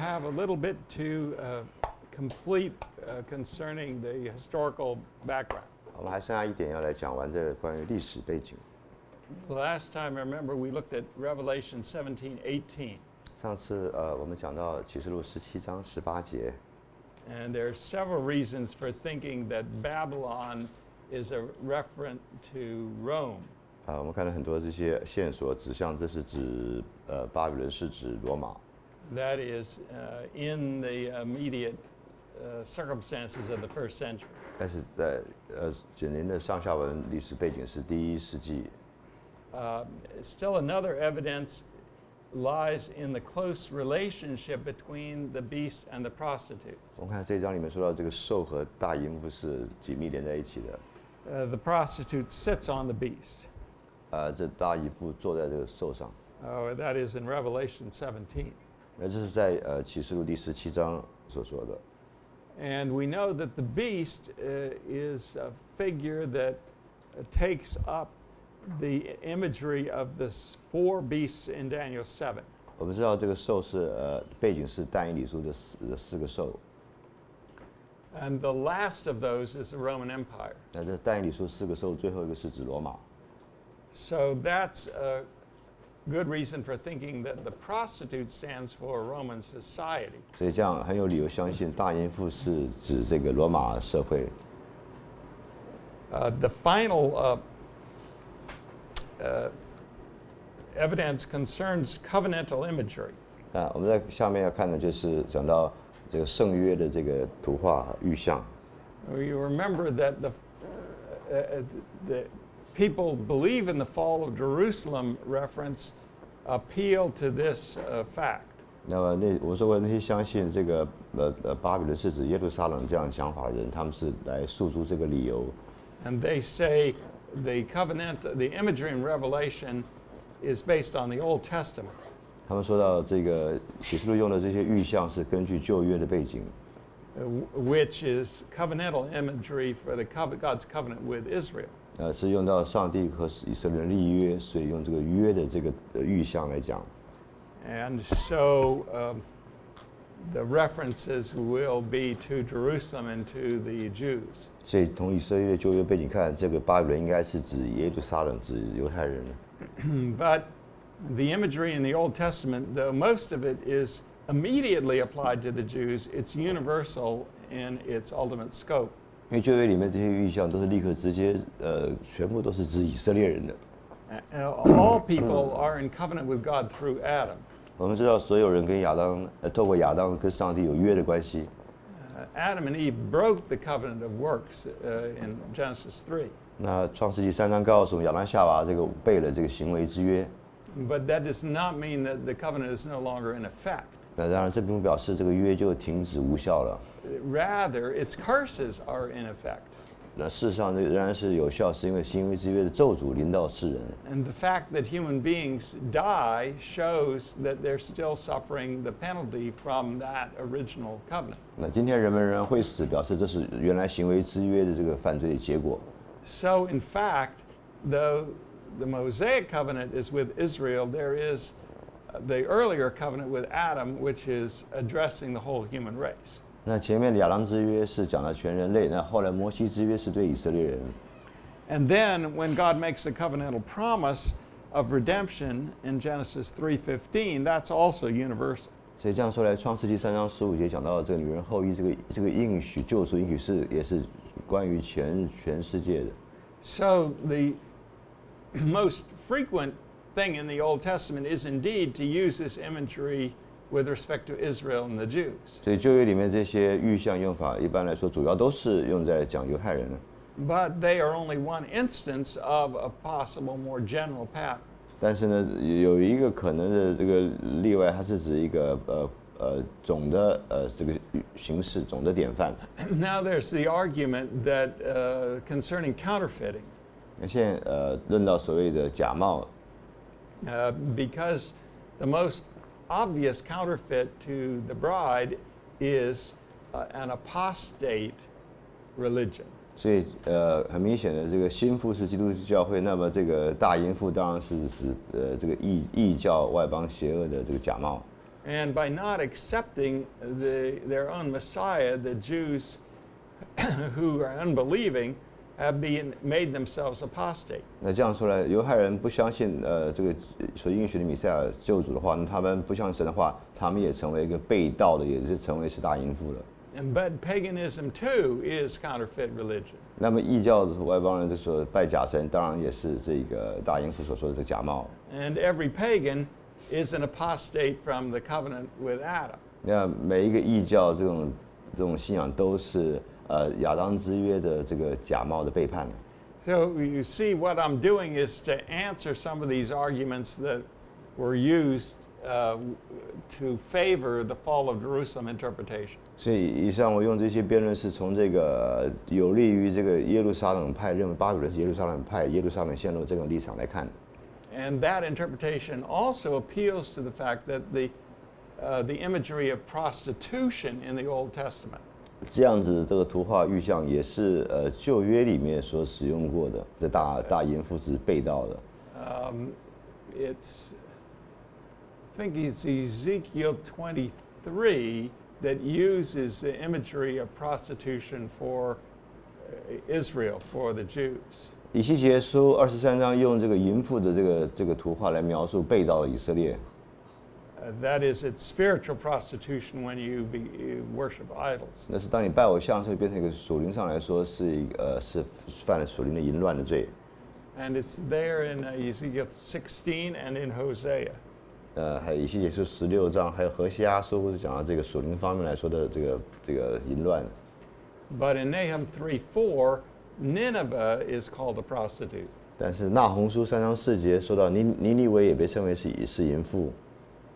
have a little bit to complete concerning the historical background. 我们还剩下一点要来讲完这个关于历史背景。Last time, I remember we looked at Revelation 17:18. 上次我们讲到启示录17章18节。And there are several reasons for thinking that Babylon is a reference to Rome. 我们看到很多这些线索指向这是指巴比伦是指罗马。That is in the immediate circumstances of the first century. 但是在紧邻的上下文历史背景是第1世纪。Still another evidence lies in the close relationship between the beast and the prostitute. 我们看这一章里面说到这个兽和大淫妇是紧密连在一起的。The prostitute sits on the beast. 这大淫妇坐在这个兽上。That is in Revelation 17. 这是在启示录第17章所说的。And we know that the beast is a figure that takes up the imagery of the 4 beasts in Daniel 7. 我们知道这个兽是背景是但以理书的4个兽。And the last of those is the Roman Empire. 那这但以理书4个兽，最后一个是指罗马。So that's a good reason for thinking that the prostitute stands for Roman society. 所以这样很有理由相信大淫妇是指这个罗马社会。The final evidence concerns covenantal imagery. 我们在下面要看的就是讲到这个圣约的这个图画预象。You remember that the people believe in the fall of Jerusalem reference appeal to this fact. 那么我说过那些相信这个巴比伦是指耶路撒冷这样想法的人，他们是来诉诸这个理由。And they say the imagery in Revelation is based on the Old Testament. 他们说到这个启示录用的这些预象是根据旧约的背景。Which is covenantal imagery for God's covenant with Israel. 是用到上帝和以色列人立约，所以用这个约的这个预象来讲。And so the references will be to Jerusalem and to the Jews. 所以从以色列旧约背景看，这个巴比伦应该是指耶路撒冷，指犹太人。But the imagery in the Old Testament, though most of it is immediately applied to the Jews, it's universal in its ultimate scope. 因为旧约里面这些预象都是立刻直接全部都是指以色列人的。All people are in covenant with God through Adam. 我们知道所有人跟亚当透过亚当跟上帝有约的关系。Adam and Eve broke the covenant of works in Genesis 3. 那创世纪3章告诉我们，亚当夏娃这个背了这个行为之约。But that does not mean that the covenant is no longer in effect. 那当然，这并不表示这个约就停止无效了。Rather, its curses are in effect. 那事实上，仍然是有效，是因为行为之约的咒诅临到世人。And the fact that human beings die shows that they're still suffering the penalty from that original covenant. 那今天人们仍然会死，表示这是原来行为之约的这个犯罪的结果。So, in fact, though the Mosaic covenant is with Israel, there is the earlier covenant with Adam, which is addressing the whole human race. 那前面的亚当之约是讲了全人类，那后来摩西之约是对以色列人。And then, when God makes a covenantal promise of redemption in Genesis 3:15, that's also universal. 所以这样说来，创世纪3章15节讲到这个女人后裔这个应许救赎应许也是关于全世界的。So the most frequent thing in the Old Testament is indeed to use this imagery with respect to Israel and the Jews. 所以旧约里面这些预象用法，一般来说主要都是用在讲犹太人的。But they are only one instance of a possible more general pattern. 但是呢，有一个可能的这个例外，它是指一个总的这个形式，总的典范。Now there's the argument that concerning counterfeiting. 那现在论到所谓的假冒。Because the most obvious counterfeit to the bride is an apostate religion. 所以很明显的，这个新妇是基督教会，那么这个大淫妇当然是指这个异教外邦邪恶的这个假冒。And by not accepting their own Messiah, the Jews who are unbelieving have made themselves apostate. 那这样说来，犹太人不相信这个所应许的弥赛亚救主的话，那他们不相信神的话，他们也成为一个被盗的，也是成为是大淫妇了。But paganism too is counterfeit religion. 那么异教的外邦人就说拜假神，当然也是这个大淫妇所说的这假冒。And every pagan is an apostate from the covenant with Adam. 那每一个异教这种信仰都是亚当之约的这个假冒的背叛。So you see, what I'm doing is to answer some of these arguments that were used to favor the fall of Jerusalem interpretation. 所以以上我用这些辩论是从这个有利于这个耶路撒冷派认为巴比伦是耶路撒冷派，耶路撒冷陷落这种立场来看。And that interpretation also appeals to the fact that the imagery of prostitution in the Old Testament. 这样子这个图画预象也是旧约里面所使用过的，这大淫妇是被盗的。I think it's Ezekiel 23 that uses the imagery of prostitution for Israel, for the Jews. 以西结书23章用这个淫妇的这个图画来描述被盗的以色列。That is, it's spiritual prostitution when you worship idols. 那是当你拜偶像，所以变成一个属灵上来说是犯了属灵的淫乱的罪。And it's there in Ezekiel 16 and in Hosea. 还有以西结书16章，还有何西阿书讲到这个属灵方面来说的这个淫乱。But in Nahum 3:4, Nineveh is called a prostitute. 但是那鸿书3章4节说到尼尼微也被称为是淫妇。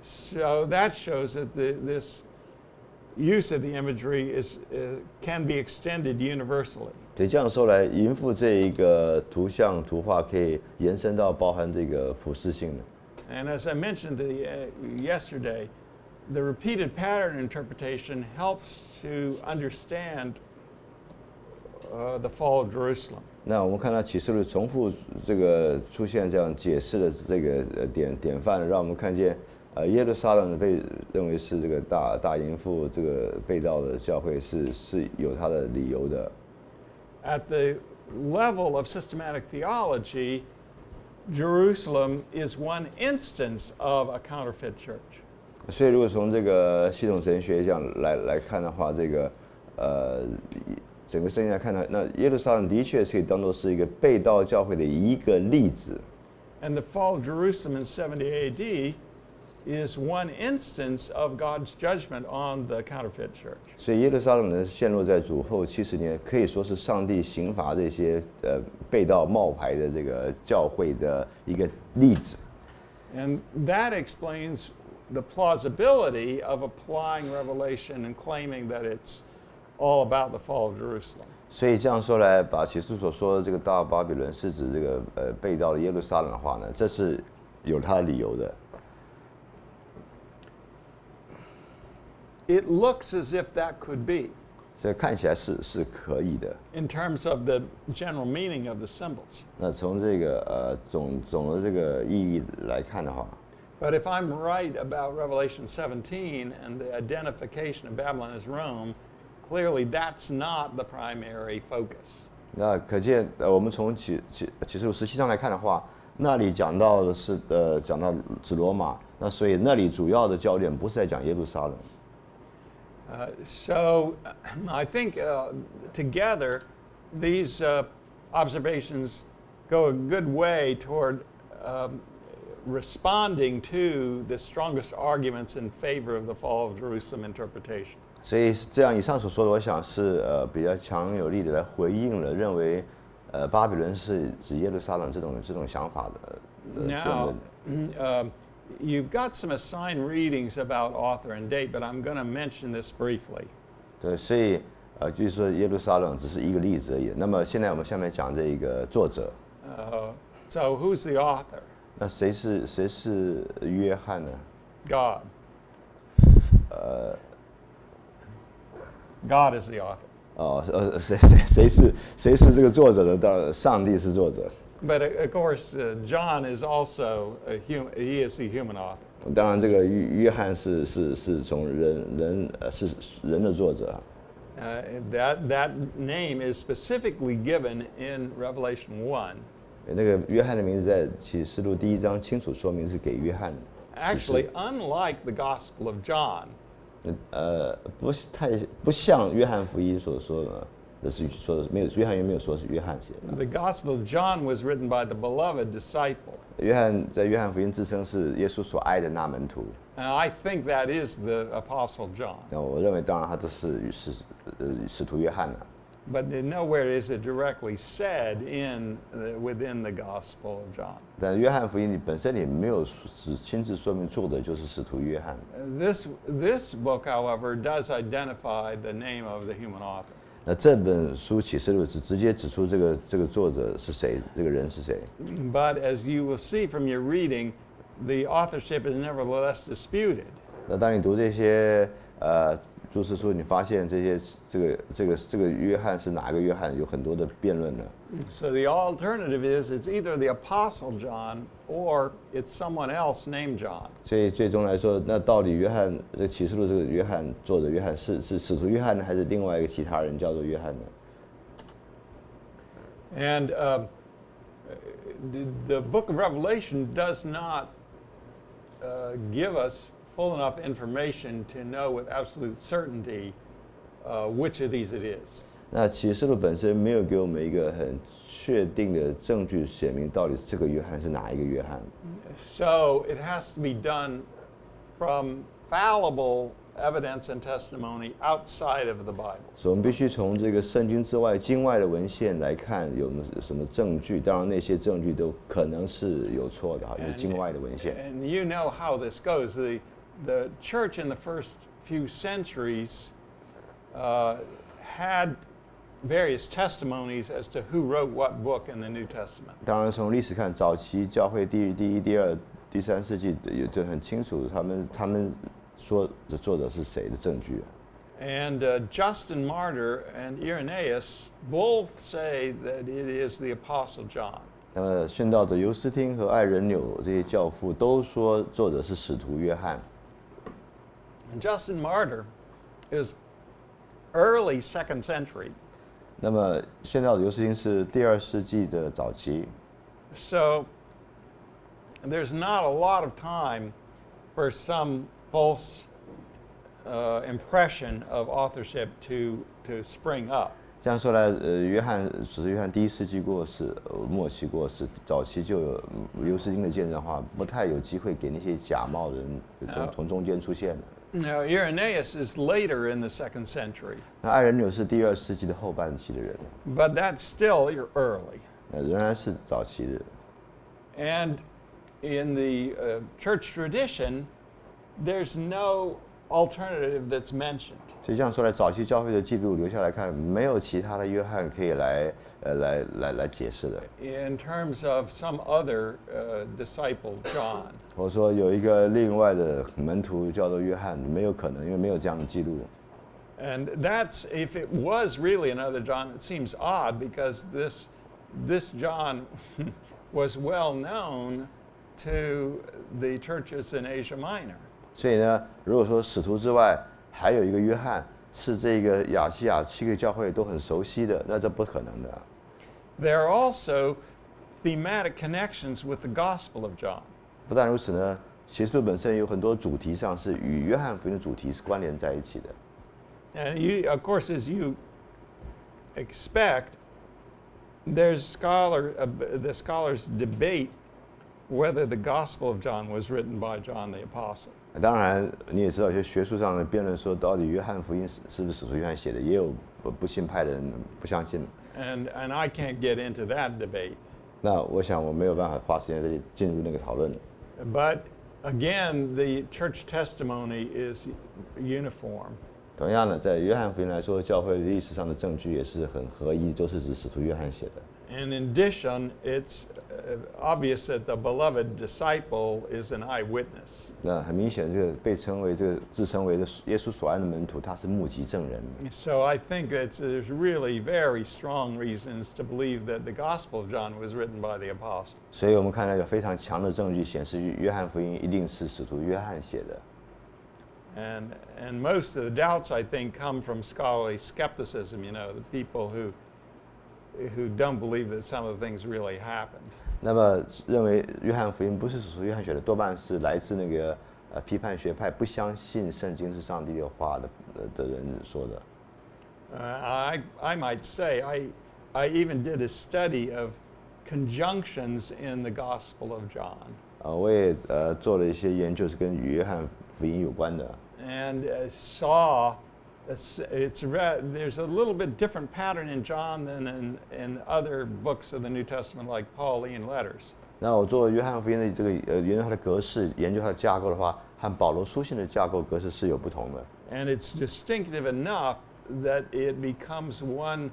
So that shows that this use of the imagery can be extended universally. 所以这样说来，淫妇这一个图画可以延伸到包含这个普世性的。And as I mentioned yesterday, the repeated pattern interpretation helps to understand the fall of Jerusalem. 那我们看到启示录重复这个出现这样解释的这个典范，让我们看见耶路撒冷被认为是这个大淫妇这个被盗的教会是有它的理由的。At the level of systematic theology, Jerusalem is one instance of a counterfeit church. 所以如果从这个系统神学这样来看的话，这个整个圣经来看呢，那耶路撒冷的确是可以当作是一个被盗教会的一个例子。And the fall of Jerusalem in 70 AD is one instance of God's judgment on the counterfeit church. 所以耶路撒冷呢陷落在主后70年，可以说是上帝刑罚这些被盗冒牌的这个教会的一个例子。And that explains the plausibility of applying Revelation and claiming that it's all about the fall of Jerusalem. 所以这样说来，把启示录所说的这个大巴比伦是指这个被盗的耶路撒冷的话呢，这是有它的理由的。It looks as if that could be. 所以看起来是可以的。In terms of the general meaning of the symbols. 那从这个总的这个意义来看的话。But if I'm right about Revelation 17 and the identification of Babylon as Rome, clearly that's not the primary focus. 那可见我们从启示录17章来看的话，那里讲到的是讲到指罗马，那所以那里主要的焦点不是在讲耶路撒冷。So I think together these observations go a good way toward responding to the strongest arguments in favor of the fall of Jerusalem interpretation. 所以这样以上所说的，我想是比较强有力的来回应了认为巴比伦是指耶路撒冷这种想法的辩论。You've got some assigned readings about author and date, but I'm going to mention this briefly. 对，所以就是说耶路撒冷只是一个例子而已。那么现在我们下面讲这个作者。So who's the author? 那谁是约翰呢 God. God is the author. 谁是这个作者呢？当然，上帝是作者。But of course, John is also he is the human author. 当然，这个约翰是从是人的作者。That name is specifically given in Revelation 1. 那个约翰的名字在启示录第1章清楚说明是给约翰的。Actually, unlike the Gospel of John. 不像约翰福音所说的是说的没有，约翰也没有说是约翰写的。The Gospel of John was written by the beloved disciple. 约翰在约翰福音自称是耶稣所爱的那门徒。And I think that is the Apostle John. 那我认为，当然他这是使徒约翰了。But nowhere is it directly said within the Gospel of John. 但约翰福音本身里没有只亲自说明作者就是使徒约翰。This book, however, does identify the name of the human author. 那这本书启示录直接指出这个作者是谁，这个人是谁。But as you will see from your reading, the authorship is nevertheless disputed. 那当你读这些注释书，你发现这个约翰是哪个约翰，有很多的辩论呢。So the alternative is it's either the Apostle John or it's someone else named John. 所以最终来说，那到底约翰这个启示录这个约翰作者约翰是使徒约翰呢，还是另外一个其他人叫做约翰呢？ And the book of Revelation does not give us full enough information to know with absolute certainty which of these it is. 那启示录本身没有给我们一个很确定的证据，写明到底这个约翰是哪一个约翰。So it has to be done from fallible evidence and testimony outside of the Bible. 所以我们必须从这个圣经之外、经外的文献来看有什么证据。当然，那些证据都可能是有错的，因为经外的文献。And you know how this goes. The church in the first few centuries had various testimonies as to who wrote what book in the New Testament. 当然，从历史看，早期教会第1、第2、第3世纪就很清楚，他们说的作者是谁的证据。And Justin Martyr and Irenaeus both say that it is the Apostle John. 那么宣道者尤斯汀和爱人纽这些教父都说作者是使徒约翰。And Justin Martyr is early 2nd century. 那么宣道者尤斯汀是第2世纪的早期。So there's not a lot of time for some false impression of authorship to spring up. 这样说来，使徒约翰第1世纪过世，末期过世，早期就有尤斯汀的见证的话，不太有机会给那些假冒人从中间出现的。Now Irenaeus is later in the 2nd century. 那爱人纽是第2世纪的后半期的人。But that's still early. 仍然是早期的。And in the church tradition, there's no alternative that's mentioned. 所以这样说来，早期教会的记录留下来看，没有其他的约翰可以来解释的。In terms of some other disciple, John. 或者说有一个另外的门徒叫做约翰，没有可能，因为没有这样的记录。And that's, if it was really another John, it seems odd because this John was well known to the churches in Asia Minor. 所以呢，如果说使徒之外还有一个约翰是这个亚细亚7个教会都很熟悉的，那这不可能的。There are also thematic connections with the Gospel of John. 不但如此呢，启示录本身有很多主题上是与约翰福音的主题是关联在一起的。And of course, as you expect, the scholars debate whether the Gospel of John was written by John the Apostle. 当然，你也知道，有些学术上的辩论说，到底约翰福音是不是使徒约翰写的，也有不信派的人不相信。And I can't get into that debate. 那我想我没有办法花时间在这里进入那个讨论。But again, the church testimony is uniform. 同样的，在约翰福音来说，教会历史上的证据也是很合一，都是指使徒约翰写的。And in addition, it's obvious that the beloved disciple is an eyewitness. 那很明显，这个被称为这个自称为的耶稣所爱的门徒，他是目击证人。So I think there's really very strong reasons to believe that the Gospel of John was written by the apostle. 所以我们看到有非常强的证据显示，约翰福音一定是使徒约翰写的。And most of the doubts, I think, come from scholarly skepticism, you know, the people who don't believe that some of the things really happened. 那么认为约翰福音不是使徒约翰写的，多半是来自那个批判学派不相信圣经是上帝的话的人说的。I might say I even did a study of conjunctions in the Gospel of John. 我也做了一些研究是跟约翰福音有关的。And saw there's a little bit different pattern in John than in other books of the New Testament, like Pauline letters. 那我做约翰福音的这个研究它的格式，研究它的架构的话，和保罗书信的架构格式是有不同的。And it's distinctive enough that it becomes one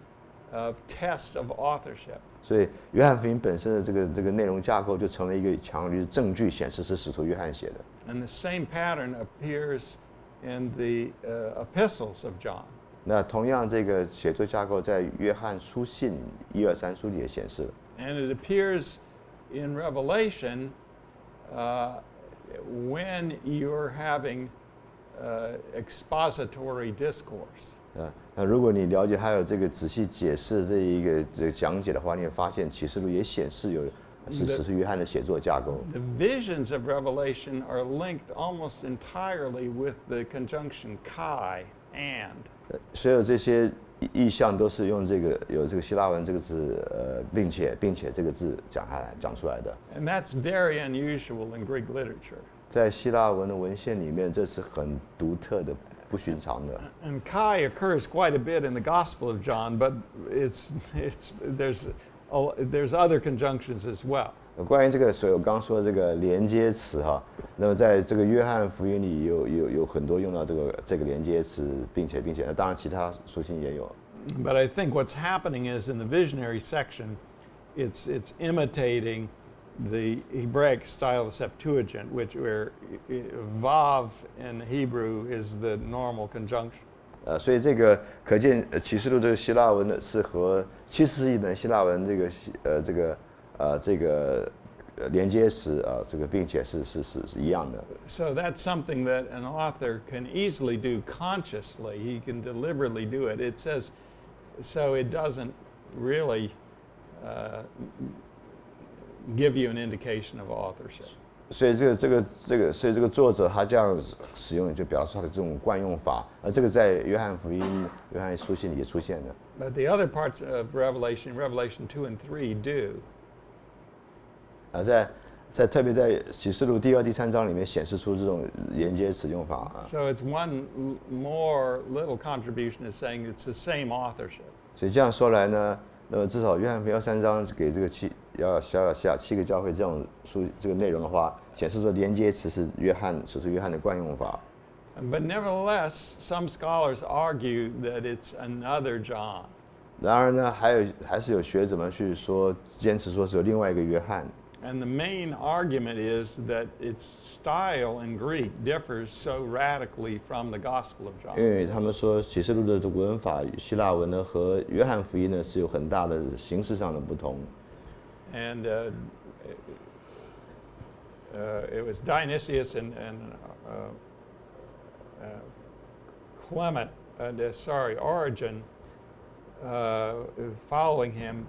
test of authorship. 所以约翰福音本身的这个内容架构就成了一个强于证据显示是使徒约翰写的。And the same pattern appears in the epistles of John. 那同样这个写作架构在约翰书信1、2、3书里也显示了。And it appears in Revelation when you're having expository discourse. 那如果你了解还有这个仔细解释这个讲解的话，你会发现启示录也显示是使徒约翰的写作架构。The visions of Revelation are linked almost entirely with the conjunction kai and. 所有这些意象都是用有这个希腊文这个字并且这个字讲出来的。And that's very unusual in Greek literature. 在希腊文的文献里面，这是很独特的、不寻常的。And kai occurs quite a bit in the Gospel of John, but there's other conjunctions as well. 关于这个，所以我刚说的这个连接词哈，那么在这个约翰福音里有很多用到这个连接词，并且，那当然其他书信也有。But I think what's happening is in the visionary section, it's imitating the Hebraic style of Septuagint, where vav in Hebrew is the normal conjunction. 所以这个可见启示录这个希腊文的是和70亿本希腊文这个连接词这个并且是一样的。So that's something that an author can easily do consciously. He can deliberately do it. It says, so it doesn't really give you an indication of authorship. 所以所以这个作者他这样使用，就表示他的这种惯用法，这个在约翰福音、约翰书信里也出现的。But the other parts of Revelation 2 and 3 do. 在特别在启示录第2、第3章里面显示出这种连接词用法。So it's one more little contribution is saying it's the same authorship. 所以这样说来呢，那么至少约翰福音3章给这个7个教会这种这个内容的话，显示说连接词是使徒约翰的惯用法。But nevertheless, some scholars argue that it's another John. 然而呢，还是有学者们去坚持说是有另外一个约翰。And the main argument is that its style in Greek differs so radically from the Gospel of John. 因为他们说启示录的文法希腊文呢和约翰福音呢是有很大的形式上的不同。And it was Dionysius and Clement, Origen, following him,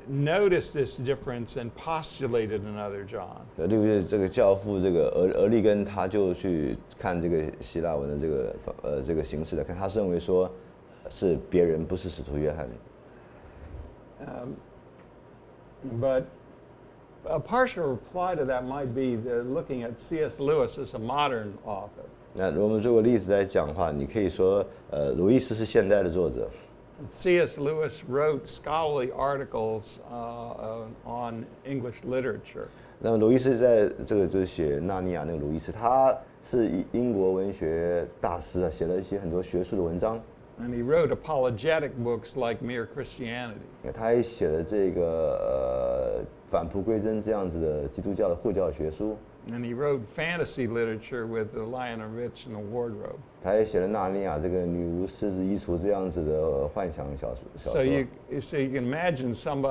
noticed this difference and postulated another John. 这个教父俄利根他就去看这个希腊文的这个形式来看，他认为说是别人，不是使徒约翰。But a partial reply to that might be looking at C.S. Lewis as a modern author. 那我们做个例子来讲的话，你可以说鲁伊斯是现代的作者。C.S. Lewis wrote scholarly articles on English literature. 那么鲁伊斯在就是写《纳尼亚》那个鲁伊斯，他是英国文学大师啊，写了一些很多学术的文章。And he wrote apologetic books like Mere Christianity. 他也写了这个返璞归真这样子的基督教的护教学书。And he wrote fantasy literature with The Lion, the Witch, and the Wardrobe. 他也写了纳尼亚这个女巫、狮子、衣橱这样子的幻想小说。So you can imagine some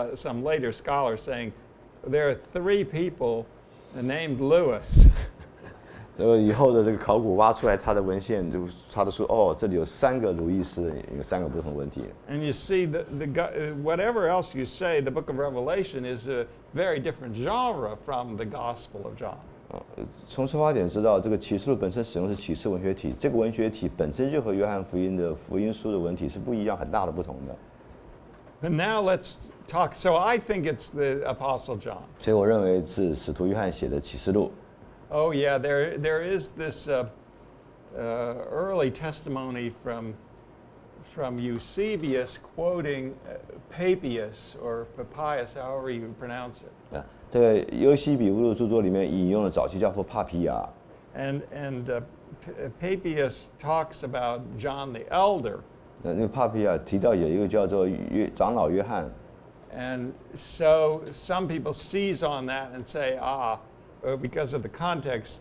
later scholar saying, there are 3 people named Lewis. 以后的这个考古挖出来他的文献，就他的说哦，这里有3个路易斯，有3个不同问题。And you see, whatever else you say, the Book of Revelation is a very different genre from the Gospel of John. 从出发点知道，这个启示录本身使用的是启示文学体，这个文学体本身就和约翰福音的福音书的文体是不一样，很大的不同的。But now let's talk. So I think it's the Apostle John. 所以我认为是使徒约翰写的启示录。Oh yeah, there is this early testimony from Eusebius quoting Papias or Papias, however you pronounce it. 这个尤西比乌的著作里面引用了早期教父帕皮亚。And Papias talks about John the Elder. 那个帕皮亚提到有一个叫做长老约翰。And so some people seize on that and say, because of the context,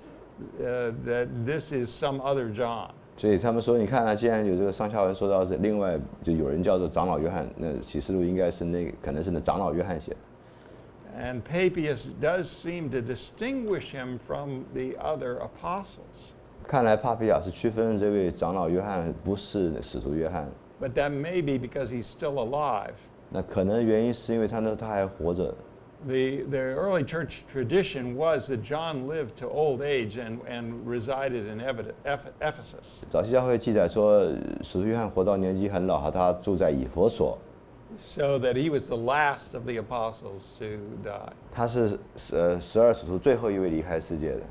that this is some other John. 所以他们说，你看啊，既然有这个上下文说到是另外就有人叫做长老约翰，那启示录应该是可能是那长老约翰写的。And Papias does seem to distinguish him from the other apostles. 看来帕皮亚是区分这位长老约翰不是使徒约翰。But that may be because he's still alive. 那可能原因是因为他还活着。The early church tradition was that John lived to old age and resided in Ephesus. 早期教会记载说，使徒约翰活到年纪很老，他住在以弗所。So that he was the last of the apostles to die. 他是12使徒最后一位离开世界的。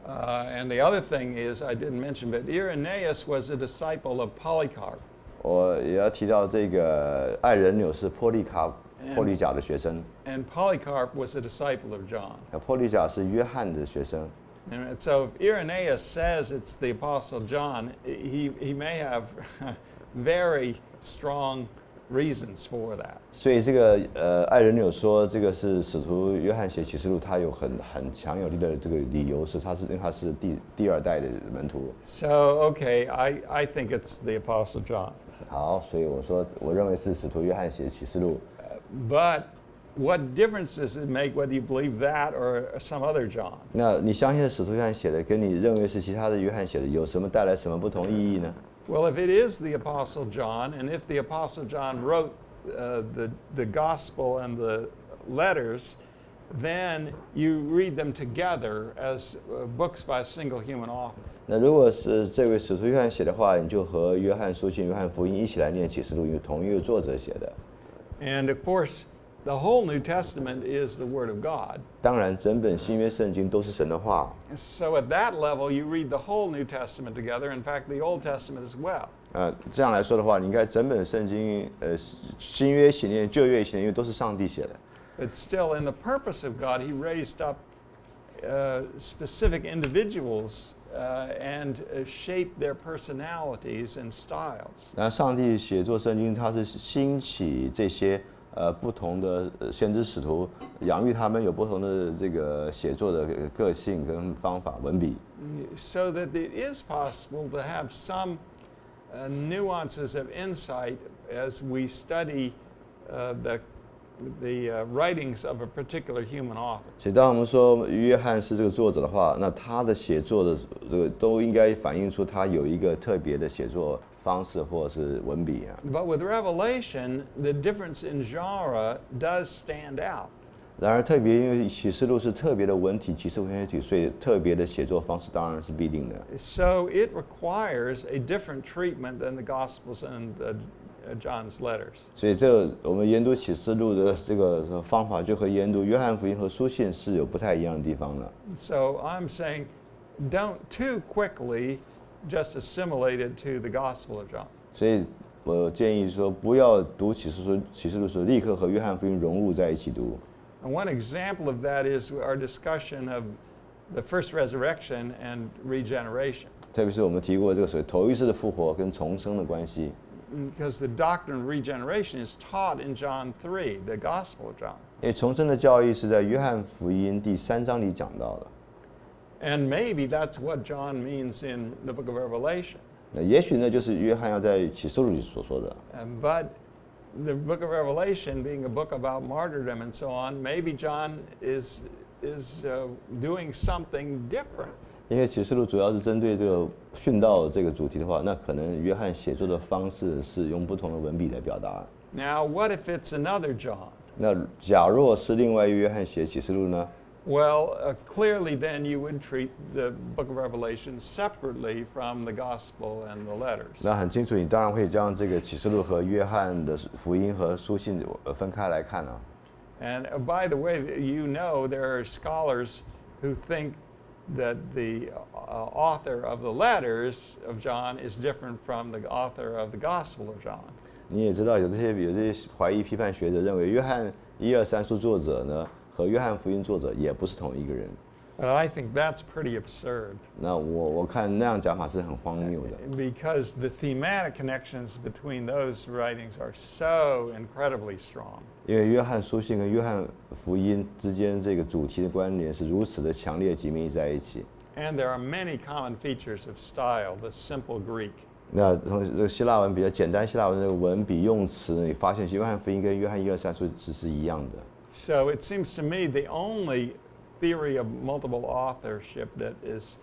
And the other thing is, I didn't mention, but Irenaeus was a disciple of Polycarp. 我也要提到这个爱人纽是波利甲的学生。And Polycarp was a disciple of John. 波利甲是约翰的学生。And so if Irenaeus says it's the Apostle John, he may have very strong reasons for that. 所以这个爱人纽说这个是使徒约翰写启示录，他有很强有力的这个理由是因为他是第2代的门徒。So okay, I think it's the Apostle John. 好，所以我认为是使徒约翰写启示录。But what difference does it make whether you believe that or some other John? 那你相信使徒约翰写的，跟你认为是其他的约翰写的，有什么带来什么不同意义呢？ Well, if it is the Apostle John, and if the Apostle John wrote the Gospel and the letters, then you read them together as books by a single human author. 那如果是这位使徒约翰写的话，你就和约翰书信、约翰福音一起来念启示录，因为同一个作者写的。And of course, the whole New Testament is the Word of God. 当然，整本新约圣经都是神的话。So at that level, you read the whole New Testament together. In fact, the Old Testament as well. 这样来说的话，你应该整本圣经，新约一起念，旧约一起念，因为都是上帝写的。But still, in the purpose of God, He raised up specific individuals and shaped their personalities and styles. 然后上帝写作圣经，他是兴起这些不同的先知使徒，养育他们有不同的这个写作的个性跟方法文笔。So that it is possible to have some nuances of insight as we study the writings of a particular human author. 所以当我们说约翰是这个作者的话，那他的写作的这个都应该反映出他有一个特别的写作方式或者是文笔啊。But with Revelation, the difference in genre does stand out. 然而特别因为启示录是特别的文体，启示文学体，所以特别的写作方式当然是必定的。So it requires a different treatment than the Gospels and John's letters. 所以我们研读启示录的这个方法，就和研读约翰福音和书信是有不太一样的地方的。So I'm saying, don't too quickly just assimilate it to the Gospel of John. 所以我建议说，不要读启示录时立刻和约翰福音融入在一起读。And one example of that is our discussion of the first resurrection and regeneration. 特别是我们提过这个头一次的复活跟重生的关系。because the doctrine of regeneration is taught in John 3, the Gospel of John. 因为重生的教义是在约翰福音第3章里讲到的。And maybe that's what John means in the book of Revelation. 那也许呢，就是约翰要在启示录里所说的。But the book of Revelation being a book about martyrdom and so on, maybe John is doing something different. 因为启示录主要是针对这个殉道这个主题的话，那可能约翰写作的方式是用不同的文笔来表达。Now, what if it's another John? 那假若是另外一个约翰写启示录呢？ Well, clearly then you would treat the book of Revelation separately from the gospel and the letters. 那很清楚，你当然会将这个启示录和约翰的福音和书信分开来看啊。And by the way, you know there are scholars who think that the author of the letters of John is different from the author of the Gospel of John. 你也知道有这些怀疑批判学者认为约翰1、2、3书作者呢和约翰福音作者也不是同一个人。But I think that's pretty absurd. 那我看那样讲法是很荒谬的。Because the thematic connections between those writings are so incredibly strong. 因为约翰书信跟约翰福音之间这个主题的关联是如此的强烈紧密在一起。And there are many common features of style, the simple Greek. 那从这个希腊文比较简单，希腊文这个文笔用词，你发现约翰福音跟约翰1、2、3书是一样的。So it seems to me the only theory of multiple authorship that is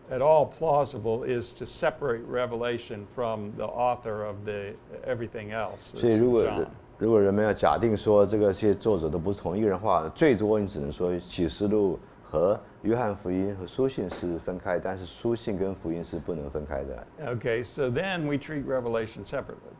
at all plausible is to separate Revelation from the author of everything else. 所以如果人们要假定说这些作者都不是同一个人的话，最多你只能说启示录和约翰福音和书信是分开，但是书信跟福音是不能分开的。Okay, so then we treat Revelation separately.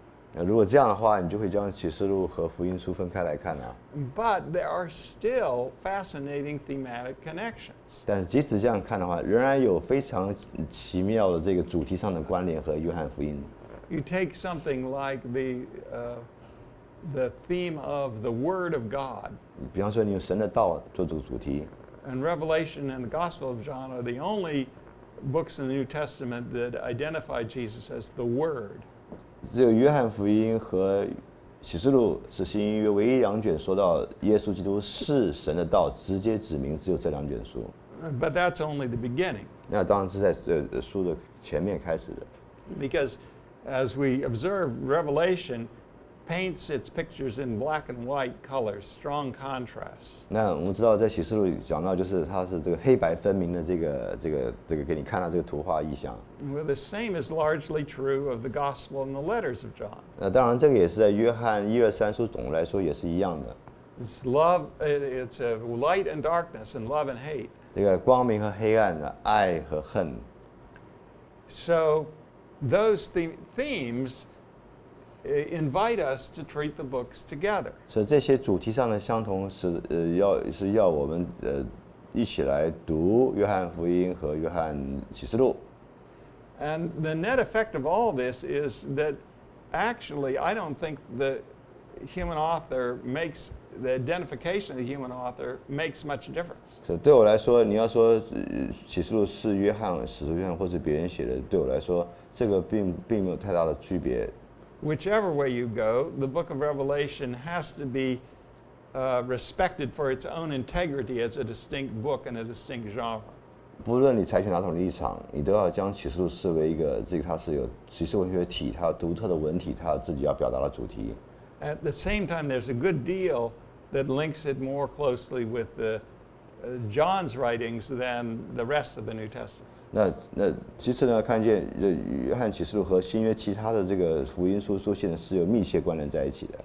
如果这样的话，你就会将启示录和福音书分开来看啊。But there are still fascinating thematic connections. 但是即使这样看的话，仍然有非常奇妙的这个主题上的关联和约翰福音。You take something like the theme of the Word of God. 比方说，你用神的道做这个主题。And Revelation and the Gospel of John are the only books in the New Testament that identify Jesus as the Word. 只有约翰福音和启示录是新约唯一2卷说到耶稣基督是神的道，直接指明只有这2卷书。But that's only the beginning. 那当然是在书的前面开始的。Because as we observe, Revelation paints its pictures in black and white colors, strong contrasts. 那我们知道，在启示录里讲到，就是它是这个黑白分明的这个给你看到这个图画意象。Well, the same is largely true of the Gospel and the letters of John. 那当然，这个也是在约翰1、2、3书总的来说也是一样的。It's love. It's a light and darkness, and love and hate. 这个光明和黑暗的爱和恨。So, those themes invite us to treat the books together. 所以这些主题上的相同是要我们一起来读约翰福音和约翰启示录。And the net effect of all this is that actually I don't think the human author makes the identification of the human author makes much difference. 所以对我来说，你要说启示录是约翰使徒约翰或是别人写的，对我来说这个并没有太大的区别。Whichever way you go, the book of Revelation has to be respected for its own integrity as a distinct book and a distinct genre. 不论你采取哪种立场，你都要将启示录视为一个它是有启示文学体，它有独特的文体，它自己要表达的主题。At the same time, there's a good deal that links it more closely with John's writings than the rest of the New Testament. 那其次呢，看见约翰启示录和新约其他的这个福音书信是有密切关联在一起的。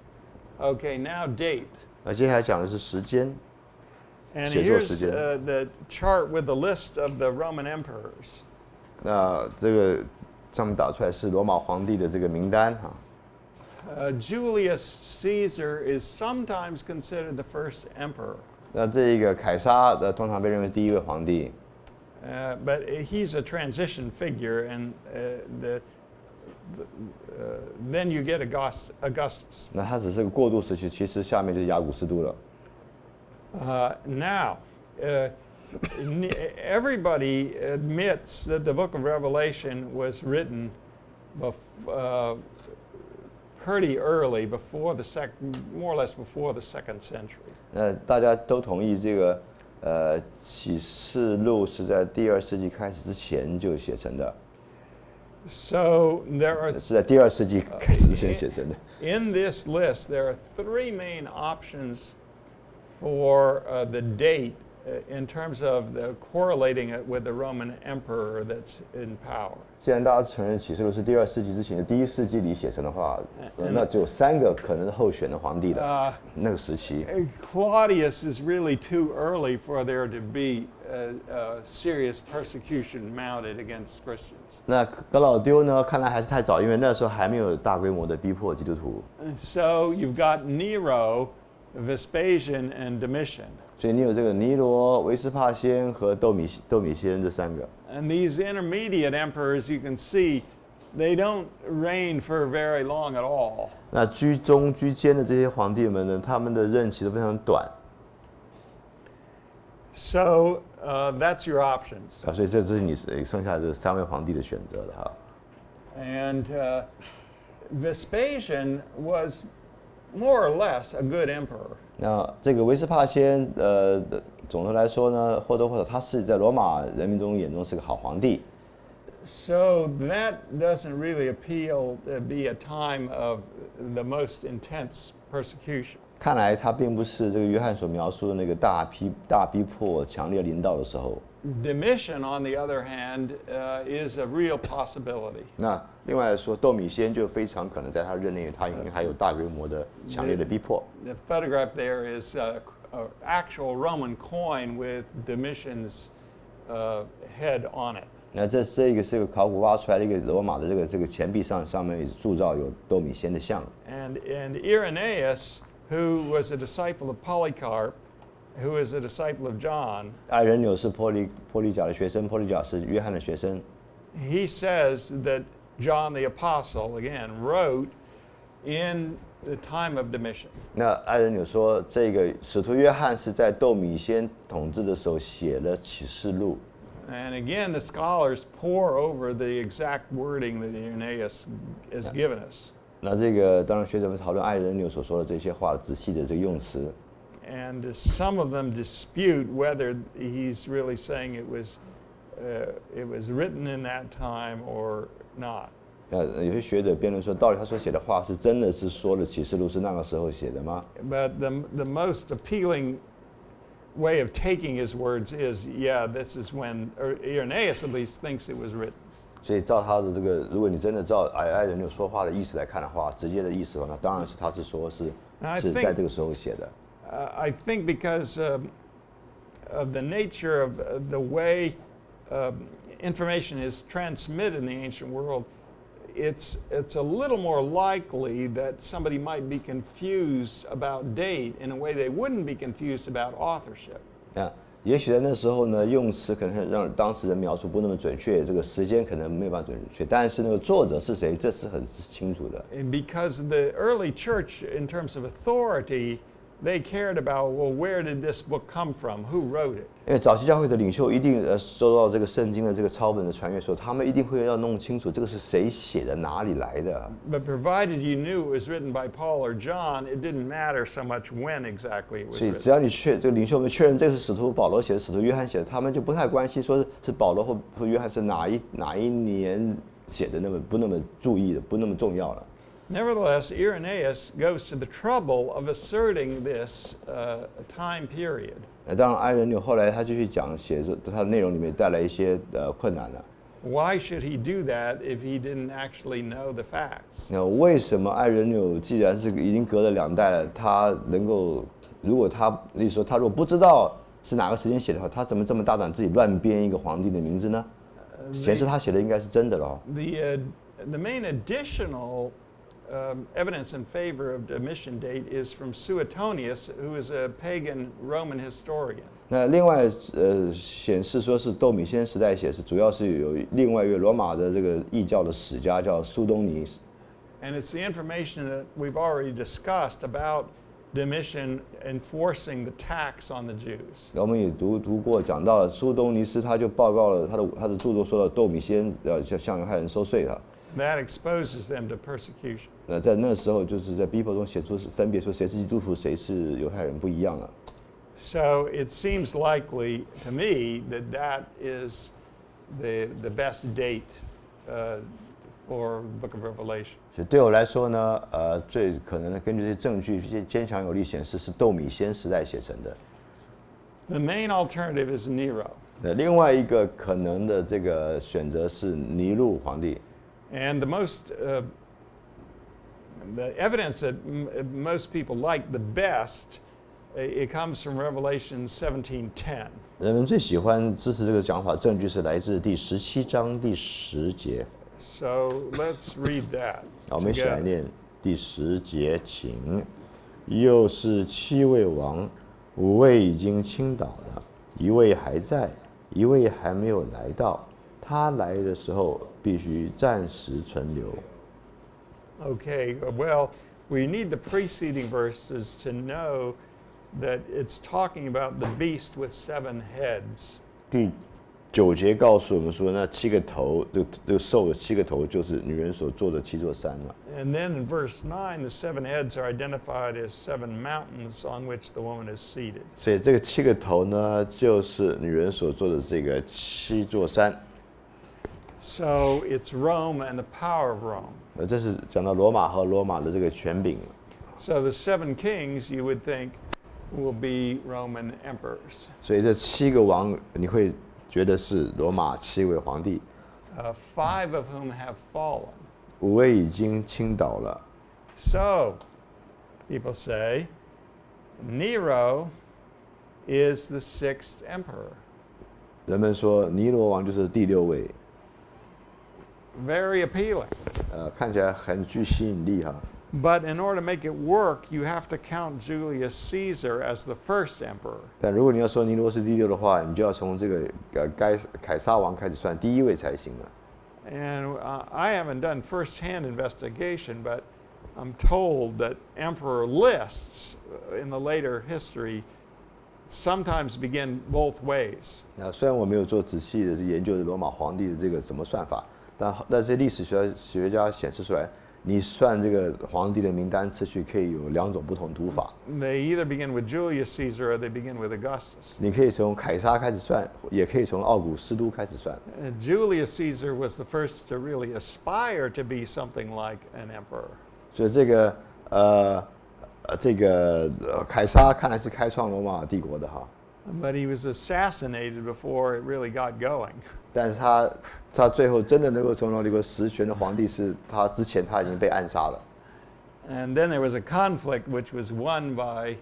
Okay, now date. 那接下来讲的是时间， And 写作 here's 时间。the chart with the list of the Roman emperors. 那这个上面打出来是罗马皇帝的这个名单哈。Julius Caesar is sometimes considered the first emperor. 那这一个凯撒通常被认为第一位皇帝。But he's a transition figure, and then you get Augustus. 那他只是个过渡时期，其实下面就是亚古斯都了。Now, everybody admits that the book of Revelation was written pretty early, before the more or less before the 2nd century. 大家都同意这个启示录是在第2世纪开始之前就写成的。So there are 是在第2世纪开始之前写成的。In this list, there are 3 main options for the date in terms of correlating it with the Roman emperor that's in power. 既然大家承认启示录是第2世纪之前的第1世纪里写成的话，那只有3个可能是候选的皇帝的那个时期。Claudius is really too early for there to be serious persecution mounted against Christians. 那格老丢呢？看来还是太早，因为那时候还没有大规模的逼迫基督徒。So you've got Nero, Vespasian, and Domitian. 所以你有这个尼罗、维斯帕先和斗米先这3个。And these intermediate emperors, you can see, they don't reign for very long at all. 那居中居间的这些皇帝们呢，他们的任期都非常短。So that's your options. 所以这是你剩下的3位皇帝的选择了哈。And Vespasian was more or less a good emperor. 那这个维斯帕先，总的来说呢，或多或少他是在罗马人民眼中是个好皇帝。So that doesn't really appeal to be a time of the most intense persecution. 看来他并不是这个约翰所描述的那个大逼迫、强烈临到的时候。Domitian, on the other hand, is a real possibility. 那另外来说，斗米先就非常可能在他任内，他应该还有大规模的、强烈的逼迫。The photograph there is an actual Roman coin with Domitian's head on it. 那这个是个考古挖出来的一个罗马的这个钱币上面铸造有斗米先的像。And Irenaeus, who was a disciple of Polycarp, who is a disciple of John. 爱人纽是波利甲的学生，波利甲是约翰的学生。He says that John the Apostle, again, wrote in the time of Domitian. 那爱人纽说，这个使徒约翰是在斗米先统治的时候写了启示录。And again, the scholars pore over the exact wording that Irenaeus has given us. 那这个当然学者们讨论爱人纽所说的这些话仔细的这个用词。And some of them dispute whether he's really saying it was written in that time or not. 有些学者辩论说，到底他所写的话是真的是说了启示录是那个时候写的吗？ But the most appealing way of taking his words is, yeah, this is when, or Irenaeus at least thinks it was written. 所以照他的这个，如果你真的照爱人纽说话的意思来看的话，直接的意思的话，那当然是他是说是在这个时候写的。I think because of the nature of the way information is transmitted in the ancient world, it's a little more likely that somebody might be confused about date in a way they wouldn't be confused about authorship. 也许在那时候呢，用词可能让当事人描述不那么准确，这个时间可能没办法准确，但是那个作者是谁，这是很清楚的。And because the early church, in terms of authority, they cared about, well, where did this book come from? Who wrote it? 因为早期教会的领袖一定收到这个圣经的这个抄本的传阅的时候，他们一定会要弄清楚这个是谁写的，哪里来的。But provided you knew it was written by Paul or John, it didn't matter so much when exactly it was 所以 written. 只要你这个领袖们确认这是使徒保罗写的，使徒约翰写的，他们就不太关心说是保罗或约翰是哪一年写的，不那么注意的，不那么重要了。Nevertheless, Irenaeus goes to the trouble of asserting this time period. 当然，爱人纽后来他继续写作，他的内容里面带来一些困难了。Why should he do that if he didn't actually know the facts? 那为什么爱人纽既然是已经隔了2代了，他能够，如果他如果不知道是哪个时间写的话，他怎么这么大胆自己乱编一个皇帝的名字呢？显示他写的应该是真的了。The main additional evidence in favor of Domitian date is from Suetonius, who is a pagan Roman historian. 那另外显示说是斗米先时代写，是主要是有另外一位罗马的这个异教的史家叫苏东尼。And it's the information that we've already discussed about Domitian enforcing the tax on the Jews. 我们也读过讲到了苏东尼斯，他就报告了他的著作说到斗米先向犹太人收税了。That exposes them to persecution. 在那时候，就是在逼迫中写出分别说谁是基督徒，谁是犹太人不一样了。So it seems likely to me that that is the best date for the Book of Revelation. 所以对我来说呢，最可能的根据这些证据，坚强有力显示是斗米先时代写成的。The main alternative is Nero. 另外一个可能的这个选择是尼禄皇帝。And the evidence that most people like the best, it comes from Revelation 17:10. 人们最喜欢支持这个讲法，证据是来自第17章第10节。So let's read that. 好，我们一起来念第10节，请。又是7位王，5位已经倾倒了，1位还在，1位还没有来到。他来的时候，必须暂时存留。Okay, well, we need the preceding verses to know that it's talking about the beast with 7 heads. 第9节告诉我们说，那7个头，这个兽的7个头，就是女人所做的7座山了。And then in verse 9, the 7 heads are identified as 7 mountains on which the woman is seated. 所以这个7个头呢，就是女人所做的这个7座山。So it's Rome and the power of Rome. 这是讲到罗马和罗马的这个权柄。So the 7 kings, you would think, will be Roman emperors. 所以这7个王，你会觉得是罗马7位皇帝。5 of whom have fallen. 5位已经倾倒了。So, people say, Nero is the 6th emperor. 人们说尼罗王就是第6位。Very appealing. 看起来很具吸引力哈。But in order to make it work, you have to count Julius Caesar as the first emperor. 但如果你要说尼罗是第6的话，你就要从这个凯撒王开始算第1位才行了。And I haven't done first-hand investigation, but I'm told that emperor lists in the later history sometimes begin both ways. 虽然我没有做仔细的研究罗马皇帝的这个怎么算法，但这些历史学家显示出来，你算这个皇帝的名单次序可以有2种不同读法。They either begin with Julius Caesar or they begin with Augustus. 你可以从凯撒开始算，也可以从奥古斯都开始算。Julius Caesar was the first to really aspire to be something like an emperor. 所以这个凯撒看来是开创罗马帝国的哈。But he was assassinated before it really got going. 但是他最后真的能够成为罗马帝国实权的皇帝，是他之前他已经被暗杀了。And then there was a conflict which was won by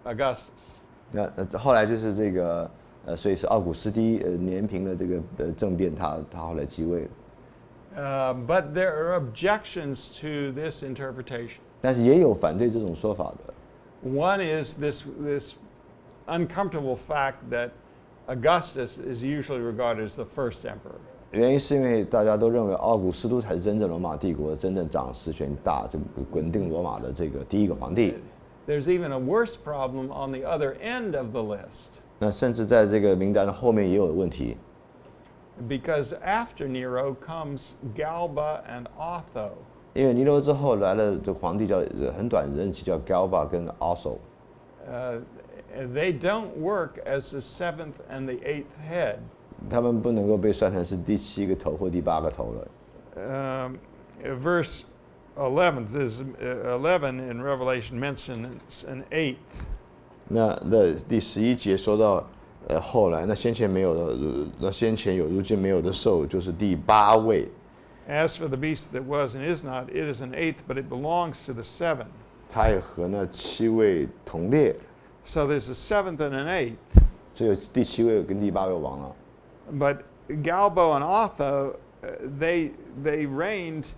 Augustus. 那后来就是这个所以是奥古斯丁年平了这个政变，他后来继位了。But there are objections to this interpretation. 但是也有反对这种说法的。One is this uncomfortable fact that Augustus is usually regarded as the first emperor. 原因是因为大家都认为奥古斯都才是真正罗马帝国真正掌实权大、这个稳定罗马的这个第1个皇帝。There's even a worse problem on the other end of the list. 那甚至在这个名单的后面也有问题。Because after Nero comes Galba and Otho. 因为尼罗之后来了这皇帝叫很短任期叫 Galba 跟 Otho。They don't work as the 7th and the 8th head. 他们不能够被算成是第7个头或第8个头了。Verse 11 in Revelation mentions an 8th. 那第11节说到后来那先前没有的，那先前有如今没有的兽，就是第8位。As for the beast that was and is not, it is an 8th, but it belongs to the 7. 他也和那7位同列。So there's a 7th and an 8th. 所以第7位跟第8位王了。But Galbo and Otho, they reigned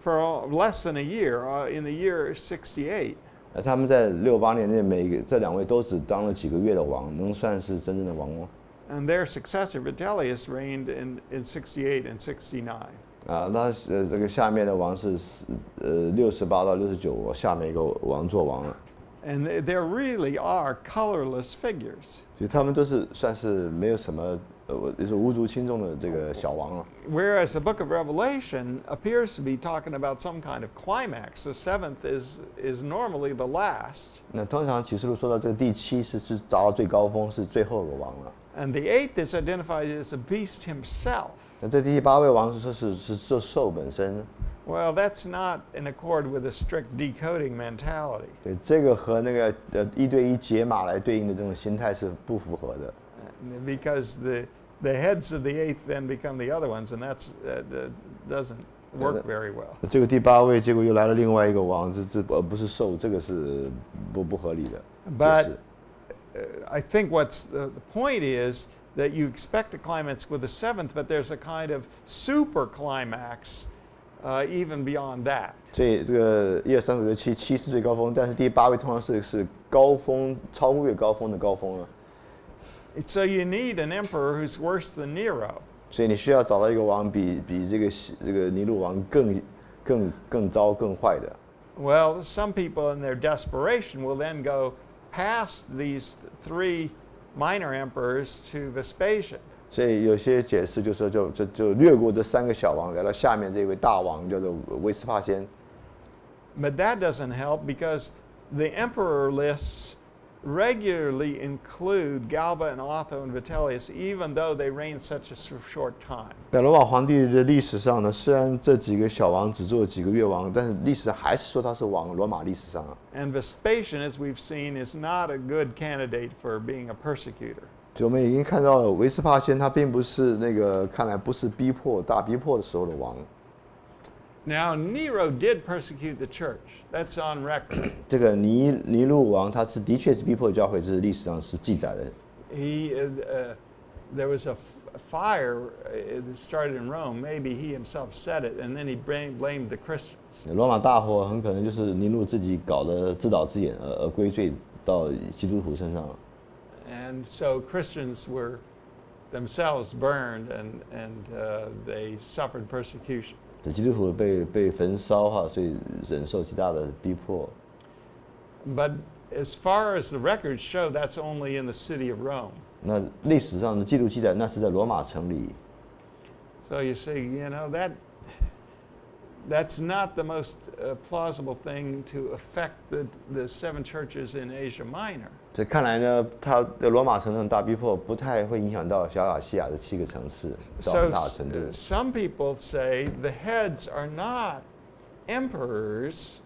for less than a year, in the year 68. 他们在68年内这2位都只当了几个月的王，能算是真正的王吗？ And their successor Vitellius reigned in 68 and 69. 那这个下面的王是68到69，下面一个王做王了。And there really are colorless figures. 所以他们都是算是没有什么就是无足轻重的这个小王了。Whereas the book of Revelation appears to be talking about some kind of climax. The seventh is normally the last. 那通常启示录说到这个第7是达到最高峰，是最后一个王了。And the eighth is identified as the beast himself. 那这第8位王是兽本身。Well, that's not in accord with a strict decoding mentality. 对，这个和那个1对1解码来对应的这种心态是不符合的。Because the heads of the eighth then become the other ones, and that doesn't work very well. 这个第8位，结果又来了另外一个王，而不是兽，这个是不合理的。 But I think what's the point is that you expect a climax with the seventh, but there's a kind of super climax even beyond that. 所以这个1、2、3、4、6、7是最高峰，但是第8位通常是高峰，超越高峰的高峰了。So you need an emperor who's worse than Nero. 所以你需要找到一个王比这个尼禄王更糟更坏的。Well, some people in their desperation will then go past these 3 minor emperors to Vespasian. 所以有些解释就说就略过这3个小王，来到下面这位大王叫做维斯帕先。But that doesn't help because the emperor lists regularly include Galba and Otho and Vitellius, even though they reigned such a short time. 在罗马皇帝的历史上呢，虽然这几个小王只做了几个月王，但是历史还是说他是王。罗马历史上啊。And Vespasian, as we've seen, is not a good candidate for being a persecutor. 就我们已经看到了，维斯帕先他并不是那个看来不是大逼迫的时候的王。Now, Nero did persecute the church. That's on record. 这个尼禄王他的确是逼迫教会，这是历史上是记载的。There was a fire that started in Rome. Maybe he himself set it, and then he blamed the Christians. 罗马大火很可能就是尼禄自己搞的自导自演，而归罪到基督徒身上。And so Christians were themselves burned, and they suffered persecution. 基督徒被焚烧哈，所以忍受极大的逼迫。But as far as the records show, that's only in the city of Rome. 那历史上的记录记载，那是在罗马城里。So you see, that's not the most plausible thing to affect the 7 churches in Asia Minor. 这看来呢，他的罗马城这种大逼迫不太会影响到小亚细亚的7个城市，到很大的程度。Some people say the heads are not emperors,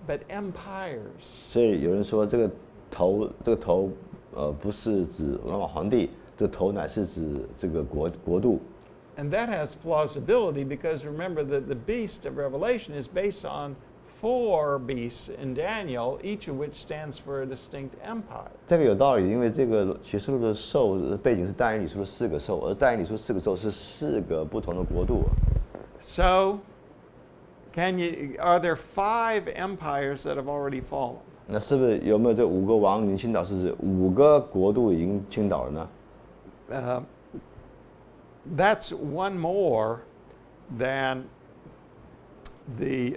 but empires. 所以有人说这个头不是指罗马皇帝，这个头乃是指这个国度。And that has plausibility because remember that the beast of Revelation is based on 4 beasts in Daniel, each of which stands for a distinct empire. 这个有道理，因为这个启示录的兽背景是但以理书的4个兽，而但以理书4个兽是4个不同的国度。So, are there 5 empires that have already fallen? 那是不是有没有这5个王已经倾倒？是指5个国度已经倾倒了呢？ That's one more than the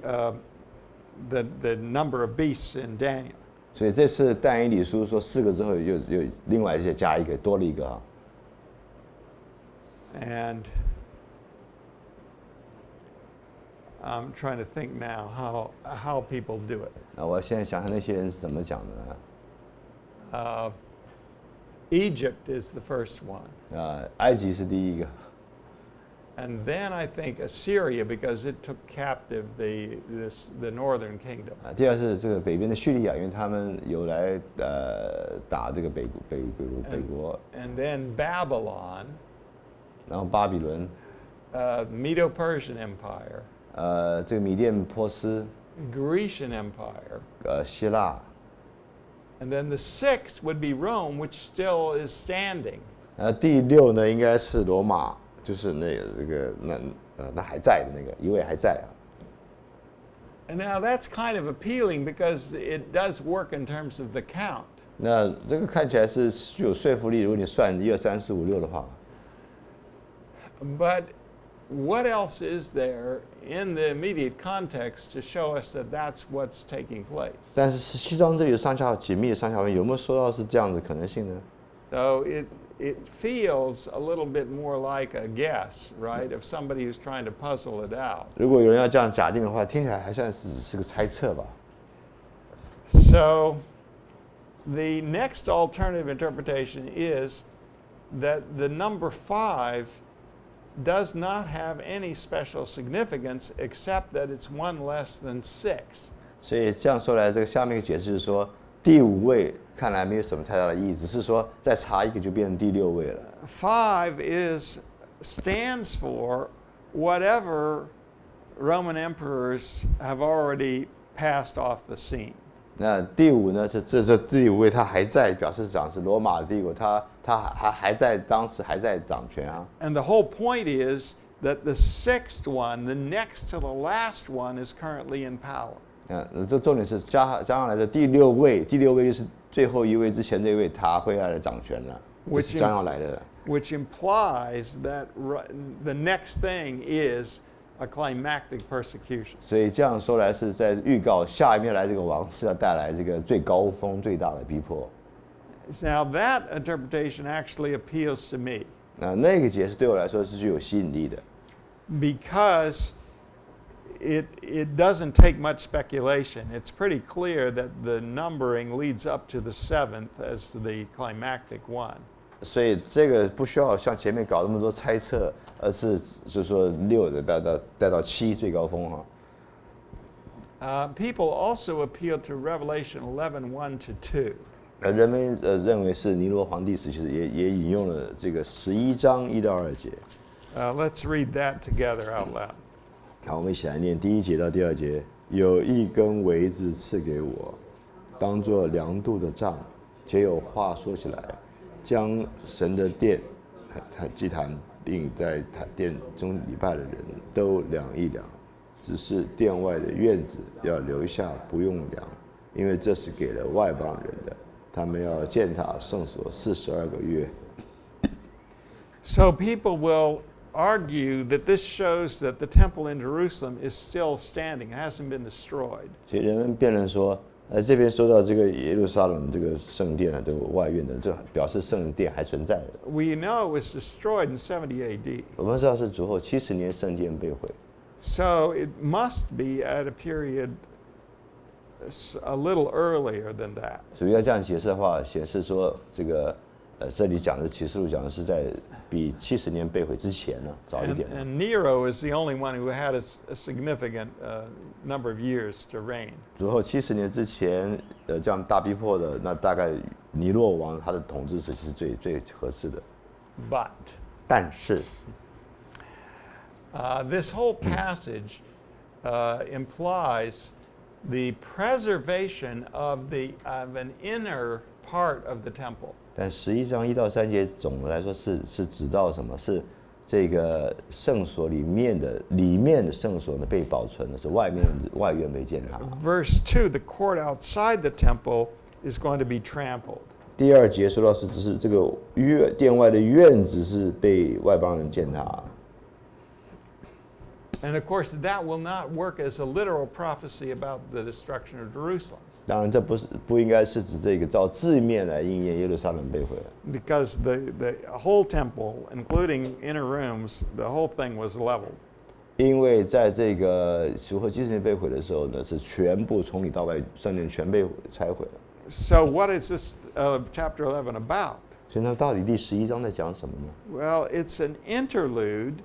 number of beasts in Daniel. 所以这次但以理书说4个之后，又另外再加一个，多了一个啊。And I'm trying to think now how people do it. 那我现在想想那些人是怎么讲的呢？ Egypt is the first one. 埃及是第一个。 And then I think Assyria, because it took captive the northern kingdom. 第二是这个北边的叙利亚，因为他们有来打这个北国。And then Babylon. 然后巴比伦。Medo-Persian Empire. 这个米甸波斯。Grecian Empire. 希腊。 And then the 6th would be Rome, which still is standing. 第6呢，应该是罗马。 就是那还在的那个一位还在啊。And now that's kind of appealing because it does work in terms of the count. 那这个看起来是具有说服力，如果你算1、2、3、4、5、6的话。But what else is there in the immediate context to show us that that's what's taking place? 但是17章这里的上下紧密的上下文有没有说到是这样的可能性呢 So it feels a little bit more like a guess, right, of somebody who's trying to puzzle it out. 如果有人要这样假定的话，听起来还算是个猜测吧。So the next alternative interpretation is that the number 5 does not have any special significance except that it's one less than 6. 所以这样说来，这个下面一个解释就是说，第5位看来没有什么太大的意义，只是说再差一个就变成第6位了。5 stands for whatever Roman emperors have already passed off the scene. 那第5呢？这第5位他还在，表示讲是罗马帝国，他还在当时还在掌权啊。And the whole point is that the 6th one, the next to the last one, is currently in power. 这重点是加上来的第6位，第6位就是最后一位之前这一位，他会来掌权了，这是将要来的。Which implies that the next thing is a climactic persecution. 所以这样说来是在预告下一面来这个王是要带来这个最高峰、最大的逼迫。Now that interpretation actually appeals to me. 那个解释对我来说是具有吸引力的。Because it doesn't take much speculation. It's pretty clear that the numbering leads up to the 7th as the climactic one. 所以这个不需要像前面搞那么多猜测，而是就是说6的带到7最高峰哈。People also appeal to Revelation 11:1-2. 人们认为是尼罗皇帝时期也引用了这个11章1到2节。Let's read that together out loud. 好，我们一起来念第1节到第2节。有一根苇子赐给我，当作量度的杖，且有话说起来，将神的殿、祭坛，并在殿中礼拜的人都量一量。只是殿外的院子要留下，不用量，因为这是给了外邦人的。他们要践踏圣所42个月。So people will argue that this shows that the temple in Jerusalem is still standing, it hasn't been destroyed. 所以人们辩论说，这边说到这个耶路撒冷这个圣殿这个外院的，这表示圣殿还存在的。We know it was destroyed in 70 AD. 我们知道是主后70年圣殿被毁。So it must be at a period a little earlier than that. 所以要这样解释的话，显示说这个这里讲的启示录讲的是在比70年被毁之前呢，早一点。And Nero is the only one who had a significant number of years to reign. 主后70年之前这样大逼迫的，那大概尼罗王他的统治时期是最合适的。但是this whole passage implies the preservation of an inner part of the temple. 但11章1到3节总的来说是指到什么？是这个圣所里面的圣所呢被保存的，是外院被践踏。Verse 2, the court outside the temple is going to be trampled. 第2节说到是只是这个殿外的院子是被外邦人践踏。And of course, that will not work as a literal prophecy about the destruction of Jerusalem. 当然，这不应该是指这个照字面来应验耶路撒冷被毁。Because the whole temple, including inner rooms, the whole thing was leveled. 因为在这个主后70年被毁的时候呢，是全部从里到外圣殿全被拆毁了。So what is this chapter 11 about? 所以那到底第11章在讲什么呢？ Well, it's an interlude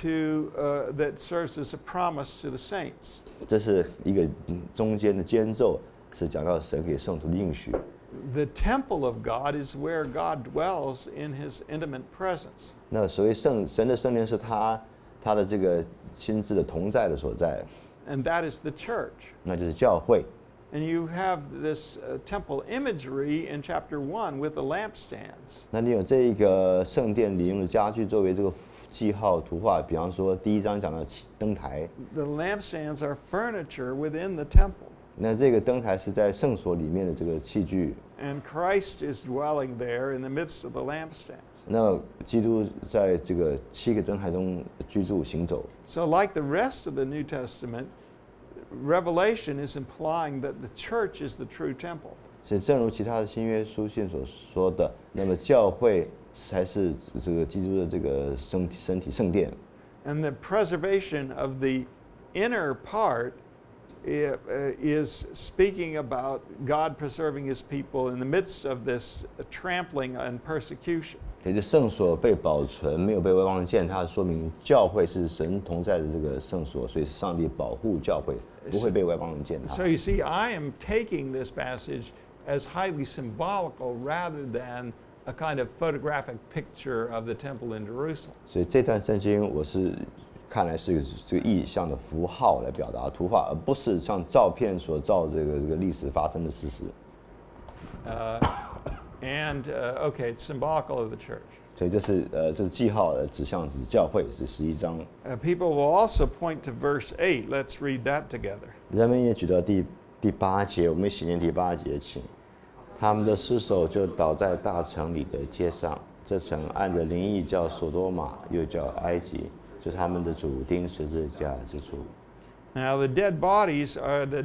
that serves as a promise to the saints. 这是一个中间的间奏，是讲到神给圣徒的应许。The temple of God is where God dwells in His intimate presence. 那所谓神的圣殿是他的这个亲自的同在的所在。And that is the church. 那就是教会。And you have this temple imagery in chapter 1 with the lampstands. 那你有这一个圣殿里用的家具作为这个记号图画，比方说第1章讲到灯台。The lampstands are furniture within the temple. 那这个灯台是在圣所里面的这个器具。And Christ is dwelling there in the midst of the lampstands. 那基督在这个7个灯台中居住行走。So like the rest of the New Testament, Revelation is implying that the church is the true temple. 所以正如其他的新约书信所说的，那么教会才是这个基督的这个身体圣殿。And the preservation of the inner part is speaking about God preserving his people in the midst of this trampling and persecution. 也就是圣所被保存，没有被外邦人践踏，说明教会是神同在的这个圣所，所以上帝保护教会，不会被外邦人践踏。 So you see, I am taking this passage as highly symbolical rather than a kind of photographic picture of the temple in Jerusalem. 所以这段圣经我是看来是这个意象的符号来表达图画，而不是像照片所照这个历史发生的事实。Okay, it's symbolical of the church. 所以这是记号，指向指教会，是11章。People will also point to verse 8. Let's read that together. 人们也举到第8节，我们一起念第8节，请。他们的尸首就倒在大城里的街上，这城按着灵意叫所多玛，又叫埃及，是他们的主钉十字架之处。 Now the dead bodies are the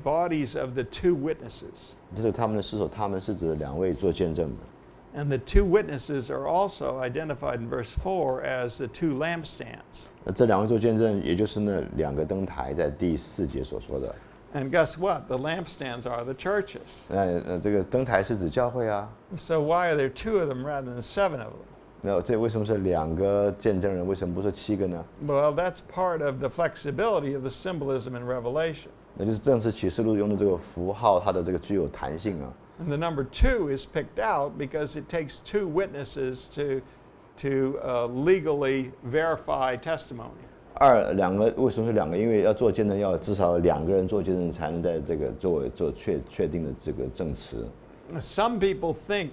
bodies of the two witnesses. 这是他们的尸首，他们是指2位做见证的。 And the two witnesses are also identified in verse 4 as the two lampstands. 那这2位做见证，也就是那2个灯台，在第4节所说的。 And guess what? The lampstands are the churches. 那这个灯台是指教会啊。 So why are there 2 of them rather than 7 of them? 那这为什么是2个见证人？为什么不是7个呢？ Well, that's part of the flexibility of the symbolism in Revelation. 那就是正是启示录用的这个符号，它的这个具有弹性啊。 And the number 2 is picked out because it takes 2 witnesses to legally verify testimony. 2个为什么是2个？因为要做见证，要至少2个人做见证，才能在这个做确定的这个证词。 Some people think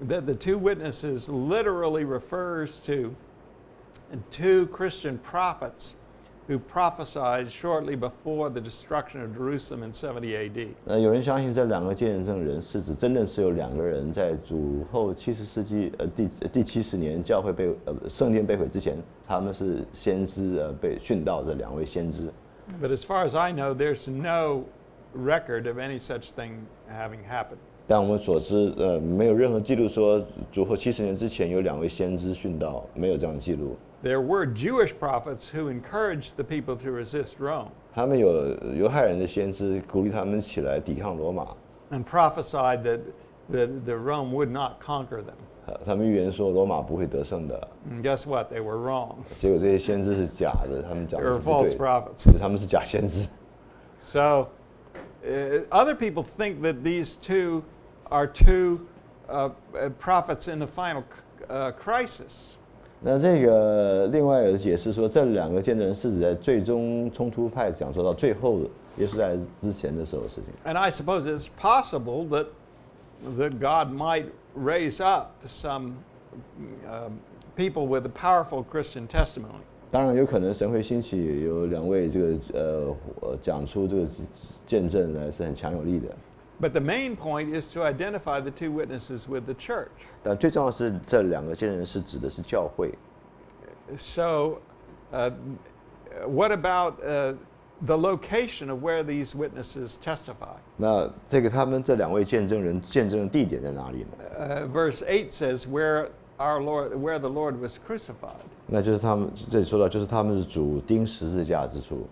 that the 2 witnesses literally refers to 2 Christian prophets who prophesied shortly before the destruction of Jerusalem in 70 AD. 有人相信这2个见证人是指真的是有2个人在主后70世纪第70年教会圣殿被毁之前，他们是先知被殉道这2位先知。 But as far as I know, there's no record of any such thing having happened. 但我们所知，没有任何记录说主后70年之前有2位先知殉道，没有这样的记录。 There were Jewish prophets who encouraged the people to resist Rome 他们有犹太人的先知鼓励他们起来抵抗罗马， and prophesied that the Rome would not conquer them. 他们预言说罗马不会得胜的。 And guess what? They were wrong. 结果这些先知是假的，他们讲 They 的 were 是不 false 对 prophets. 他们是假先知。 So other people think that these 2 are 2 prophets in the final crisis. 那这个另外有解释说，这2个见证人是指在最终冲突派讲说到最后耶稣在之前的时候的事情。 And I suppose it's possible that God might raise up some people with a powerful Christian testimony. 当然有可能神会兴起有2位这个讲出这个见证来是很强有力的。 But the main point is to identify the 2 witnesses with the church. 但最重要的是这2个见证人是指的是教会。 So what about the location of where these witnesses testify? 那这个他们这2位见证人见证的地点在哪里呢？ Verse 8 says where the Lord was crucified. 那就是他们这里说到，就是他们是主钉十字架之处。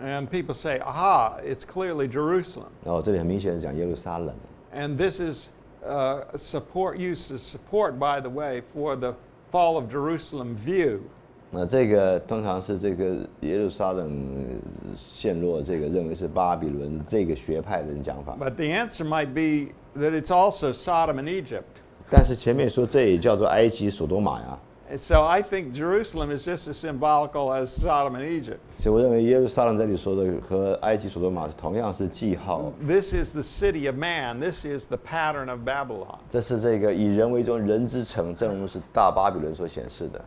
And people say, aha, it's clearly Jerusalem. 然后这里很明显的讲耶路撒冷。 And this is used as support, by the way, for the fall of Jerusalem view. 那这个通常是这个耶路撒冷陷落，这个认为是巴比伦这个学派的人讲法。 But the answer might be that it's also Sodom and Egypt. 但是前面说这也叫做埃及所多玛呀。 And so I think Jerusalem is just as symbolical as Sodom and Egypt. 所以我认为耶路撒冷这里说的和埃及所多玛同样是记号。 This is the city of man. This is the pattern of Babylon. 这是这个以人为中人之城，正如是大巴比伦所显示的。